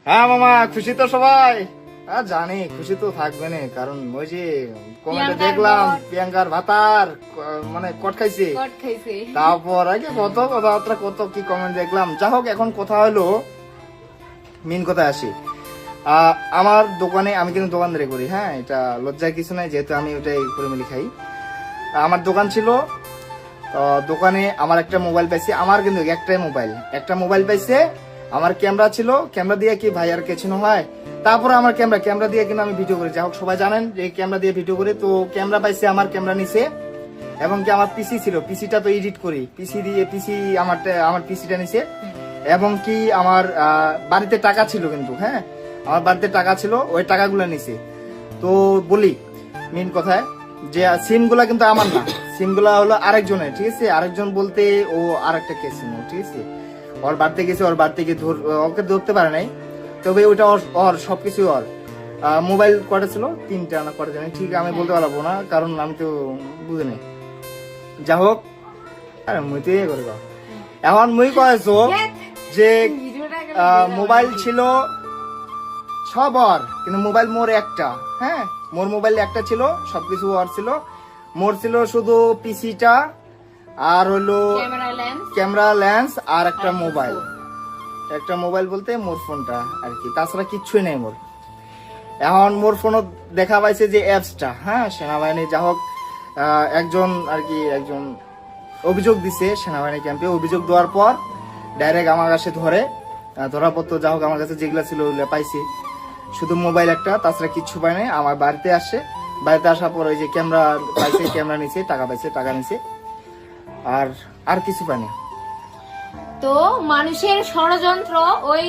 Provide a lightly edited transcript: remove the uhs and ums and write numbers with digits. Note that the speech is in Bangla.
হ্যাঁ মামা, খুশি তো সবাই। জানি খুশি তো থাকবে না, কারণ ওই যে কমেন্টে দেখলাম প্রিয়াঙ্কার ভাতার মানে কট খাইছে। তারপর আগে কত কথাবার্তা কত কি কমেন্ট দেখলাম। যা হোক, এখন কথা হলো মেন কথায় আসি। আমার দোকানে আমি কিন্তু দোকানদারি করি। হ্যাঁ, এটা লজ্জার কিছু নাই, যেহেতু আমি ওটাই করে মিলি খাই। আমার দোকান ছিল, তো দোকানে আমার একটা মোবাইল পাইছি। আমার কিন্তু একটা মোবাইল পাইছে। আমার ক্যামেরা ছিল, ক্যামেরা দিয়ে কি ভাই আর কিছু হয়। তারপরে আমার ক্যামেরা দিয়ে কিন্তু আমি ভিডিও করি। যাই হোক, সবাই জানেন যে ক্যামেরা দিয়ে ভিডিও করি। তো ক্যামেরা পাইছে, আমার ক্যামেরা নিছে। এবং কি আমার পিসি ছিল, পিসিটা তো এডিট করি, পিসি আমার পিসিটা নিছে। এবং কি আমার বাড়িতে টাকা ছিল কিন্তু। হ্যাঁ, আমার বাড়িতে টাকা ছিল, ওই টাকাগুলো নিছে। তো বলি মেন কথায় যে সিম গুলা কিন্তু আমার না, সিম গুলা হলো আরেকজনের। ঠিক আছে, আরেকজন বলতে ও আরেকটা কে সিম। ঠিক আছে, ওর বাড়িতে গেছে, ওর বাড়িতে গিয়ে ওকে ধরতে পারে নাই। তবে ওইটা ওর সবকিছু ওর। মোবাইল কটা ছিল, 3টা না কটা জানি, ঠিক আমি বলতে পারবো না, কারণ আমি তো বুঝে নাই। যা হোক, আরে মুই তো ইয়ে করে দাও। এখন মুই কয়েছো যে মোবাইল ছিল সব ওর, কিন্তু মোবাইল মোর একটা। হ্যাঁ, মোর মোবাইল একটা ছিল, সবকিছু ওর ছিল। মোর ছিল শুধু পিসিটা, আর হলো ক্যামেরা লেন্স, আর একটা মোবাইল বলতে মোর ফোনটা আর কি, তাছাড়া কিচ্ছুই নেই মোর। এখন মোর ফোনও দেখা পাইছে যে অ্যাপসটা। হ্যাঁ, সেনাবাহিনী যা হোক একজন অভিযোগ দিছে সেনাবাহিনী ক্যাম্পে। অভিযোগ দেওয়ার পর ডাইরেক্ট আমার কাছে ধরার পর তো যা হোক আমার কাছে যেগুলা ছিল ওইগুলা পাইছি। শুধু মোবাইল একটা, তাছাড়া কিচ্ছু পাই নাই। আমার বাড়িতে আসে, বাড়িতে আসার পর ওই যে ক্যামেরা পাইছে, ক্যামেরা নিছে, টাকা পাইছে, টাকা নিছে, আর কিছু পাই না। তো মানুষের ষড়যন্ত্র ওই